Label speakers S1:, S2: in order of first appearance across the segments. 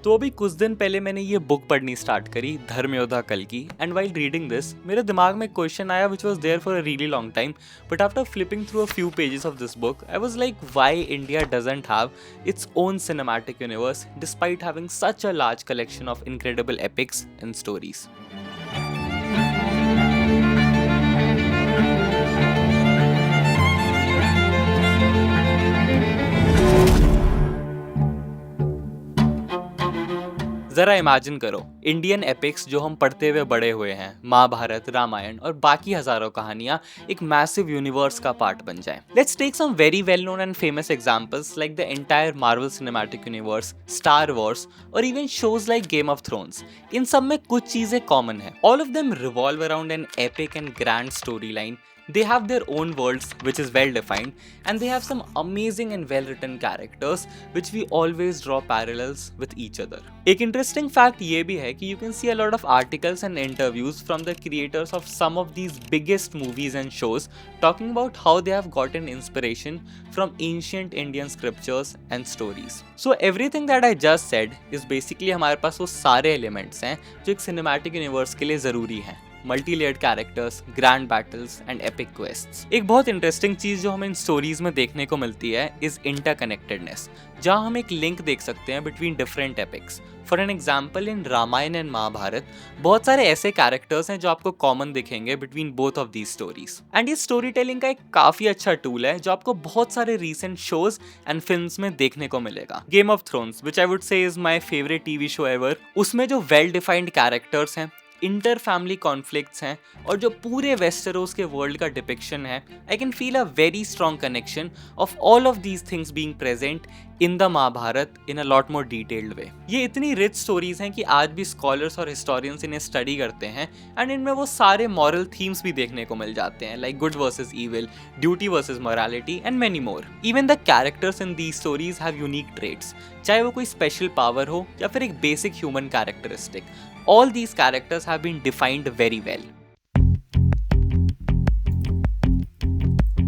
S1: तो अभी कुछ दिन पहले मैंने ये बुक पढ़नी स्टार्ट करी, धर्मयोद्धा कल्कि, एंड व्हाइल रीडिंग दिस मेरे दिमाग में एक क्वेश्चन आया which was there for a really long time, but after flipping through a few pages of this book I was like why India doesn't have its own cinematic universe despite having such a large collection of incredible epics and stories. जरा imagine करो, Indian epics जो हम पढ़ते हुए बड़े हुए हैं, महाभारत, रामायण और बाकी हजारों कहानियां एक मैसिव यूनिवर्स का पार्ट बन जाएं। Let's take some very well known and famous examples like the entire Marvel Cinematic Universe, Star Wars और even shows like Game of Thrones. इन सब में कुछ चीजें कॉमन है। All of them revolve around an epic and grand story line. They have their own worlds which is well defined, and they have some amazing and well written characters which we always draw parallels with each other. एक interesting fact ये भी है कि you can see a lot of articles and interviews from the creators of some of these biggest movies and shows talking about how they have gotten inspiration from ancient Indian scriptures and stories. So everything that I just said is basically हमारे पास वो सारे elements हैं जो एक cinematic universe के लिए ज़रूरी हैं. Multi-layered characters, grand battles and epic quests. एक बहुत इंटरेस्टिंग चीज जो हमें इन स्टोरीज में देखने को मिलती है इज इंटरकनेक्टेडनेस, जहां हम एक लिंक देख सकते हैं between different epics. For an example, in Ramayan and Mahabharat बहुत सारे ऐसे कैरेक्टर्स हैं जो आपको कॉमन दिखेंगे between both of these stories. And ये स्टोरी टेलिंग का एक काफी अच्छा टूल है जो आपको बहुत सारे रीसेंट शोज एंड फिल्म्स में देखने को मिलेगा। Game of thrones, which I would say is my favourite TV show ever, उसमें जो वेल डिफाइंड कैरेक्टर्स हैं, इंटर फैमिली कॉन्फ्लिक्ट्स हैं और जो पूरे वेस्टरोस के वर्ल्ड का डिपिक्शन है, I can feel a very strong connection of all of these things being present in the Mahabharata in a lot more detailed way. ये इतनी रिच स्टोरीज हैं कि आज भी स्कॉलर्स और हिस्टोरियंस इन्हें स्टडी करते हैं एंड इनमें वो सारे मॉरल थीम्स भी देखने को मिल जाते हैं, like good versus evil, duty versus morality and many more. Even the characters in these stories have unique traits, चाहे वो कोई स्पेशल पावर हो या फिर एक basic human characteristic. All these characters have been defined very well.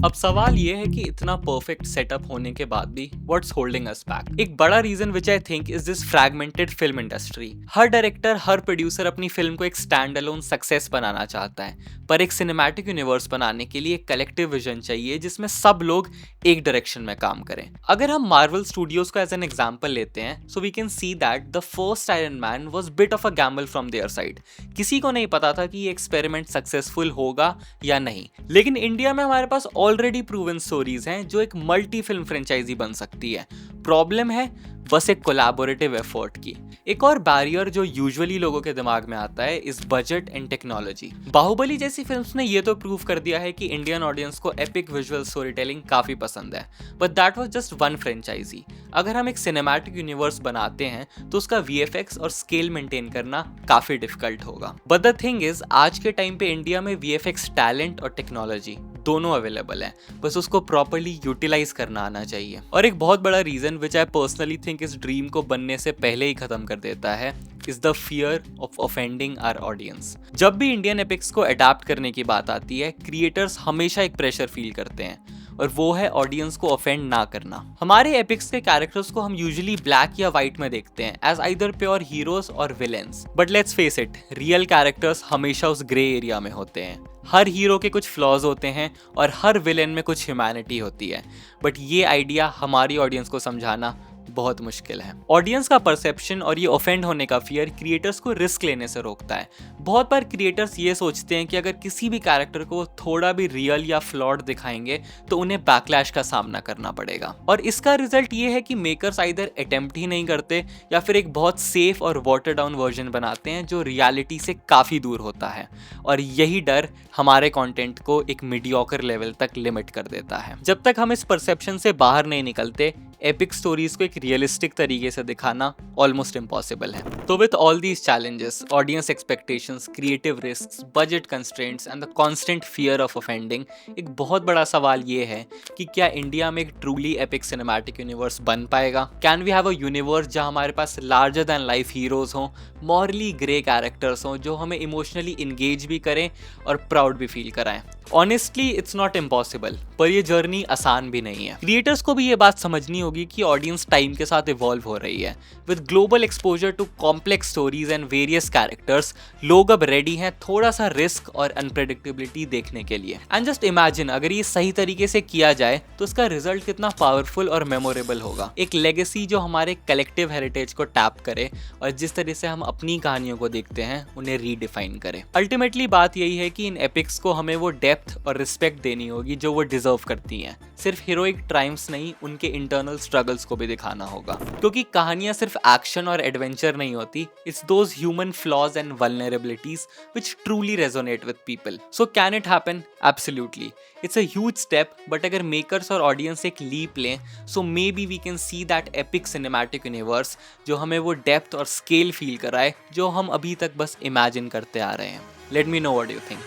S1: अब सवाल ये है कि इतना परफेक्ट सेटअप होने के बाद भी व्हाट्स होल्डिंग अस बैक? एक बड़ा reason which I think is this fragmented film industry. हर डायरेक्टर, हर प्रोड्यूसर अपनी फिल्म को एक स्टैंड अलोन सक्सेस बनाना चाहता है, पर एक सिनेमैटिक यूनिवर्स बनाने के लिए एक कलेक्टिव विजन चाहिए जिसमें सब लोग एक डायरेक्शन में काम करें। अगर हम मार्वल स्टूडियोज को एज एन एग्जाम्पल लेते हैं, so we can see that the first Iron Man was bit of a gamble from their side. किसी को नहीं पता था कि ये एक्सपेरिमेंट सक्सेसफुल होगा या नहीं, लेकिन इंडिया में हमारे पास ऑलरेडी प्रूवन स्टोरीज हैं जो एक मल्टी फिल्म फ्रेंचाइजी बन सकती है। प्रॉब्लम है बस एक कोलैबोरेटिव एफर्ट की। एक और बैरियर जो यूजुअली लोगों के दिमाग में आता है is budget and technology. Baahubali जैसी फिल्म्स ने ये तो प्रूव कर दिया है कि इंडियन ऑडियंस को एपिक विजुअल स्टोरी टेलिंग काफी पसंद है, but that was just one franchise. अगर हम एक सिनेमैटिक यूनिवर्स बनाते हैं तो उसका वीएफएक्स और स्केल मेंटेन करना काफी डिफिकल्ट होगा। बट द थिंग इज, आज के टाइम पे इंडिया में वीएफएक्स टैलेंट और टेक्नोलॉजी दोनों अवेलेबल है, बस उसको प्रॉपर्ली यूटिलाइज करना आना चाहिए। और एक बहुत बड़ा reason which I personally think इस ड्रीम को बनने से पहले ही खत्म कर देता है is the fear of offending our audience. जब भी इंडियन एपिक्स को अडैप्ट करने की बात आती है, क्रिएटर्स हमेशा एक प्रेशर फील करते हैं और वो है ऑडियंस को ऑफेंड ना करना। हमारे एपिक्स के कैरेक्टर्स को हम यूजुअली ब्लैक या व्हाइट में देखते हैं एज आइदर प्योर हीरोज और villains, but let's face it, real characters हमेशा उस ग्रे एरिया में होते हैं। हर हीरो के कुछ फ्लॉज होते हैं और हर विलेन में कुछ ह्यूमैनिटी होती है, बट ये आइडिया हमारी ऑडियंस को समझाना बहुत मुश्किल है। ऑडियंस का परसेप्शन और ये ऑफेंड होने का फियर क्रिएटर्स को रिस्क लेने से रोकता है। बहुत बार क्रिएटर्स ये सोचते हैं कि अगर किसी भी कैरेक्टर को थोड़ा भी रियल या फ्लॉड दिखाएंगे तो उन्हें बैकलैश का सामना करना पड़ेगा, और इसका रिजल्ट ये है कि मेकर्स आइदर अटेम्प्ट ही नहीं करते या फिर एक बहुत सेफ और वाटर डाउन वर्जन बनाते हैं जो रियलिटी से काफी दूर होता है, और यही डर हमारे कंटेंट को एक मीडियोकर लेवल तक लिमिट कर देता है। जब तक हम इस परसेप्शन से बाहर नहीं निकलते, एपिक स्टोरीज को एक रियलिस्टिक तरीके से दिखाना ऑलमोस्ट इम्पॉसिबल है। तो with all these challenges, audience expectations, creative risks, budget constraints and the constant fear of offending, एक बहुत बड़ा सवाल ये है कि क्या इंडिया में एक ट्रूली एपिक सिनेमैटिक यूनिवर्स बन पाएगा? Can we have a universe जहां हमारे पास लार्जर दैन लाइफ हीरोज हों, मॉरली ग्रे कैरेक्टर्स हों जो हमें इमोशनली इंगेज भी करें और प्राउड भी फील कराएं? ऑनेस्टली इट्स नॉट इम्पॉसिबल, पर ये जर्नी आसान भी नहीं है। क्रिएटर्स को भी ये बात समझनी होगी कि ऑडियंस टाइम के साथ इवॉल्व हो रही है। With global exposure to complex stories and various characters, लोग अब रेडी हैं थोड़ा सा रिस्क और अनप्रेडिक्टेबिलिटी देखने के लिए। एंड जस्ट इमेजिन, अगर ये सही तरीके से किया जाए तो इसका रिजल्ट कितना पावरफुल और मेमोरेबल होगा। एक लेगेसी जो हमारे कलेक्टिव हेरिटेज को टैप करे और जिस तरह से हम अपनी कहानियों को देखते हैं उन्हें रीडिफाइन करे। अल्टीमेटली बात यही है कि इन एपिक्स को हमें वो डेप्थ और रिस्पेक्ट देनी होगी जो वो डिजर्व करती हैं। सिर्फ हीरोइक ट्रायम्फ्स नहीं, उनके इंटरनल स्ट्रगल्स को भी दिखाना होगा, क्योंकि कहानियां सिर्फ एक्शन और एडवेंचर नहीं होती। It's those human flaws and vulnerabilities which truly resonate with people. So can it happen? Absolutely. It's a huge step, but अगर मेकर्स और ऑडियंस एक लीप लें, so maybe we can see that epic cinematic universe जो हमें वो depth और scale feel कराए जो हम अभी तक बस इमेजिन करते आ रहे हैं। Let me know what you think.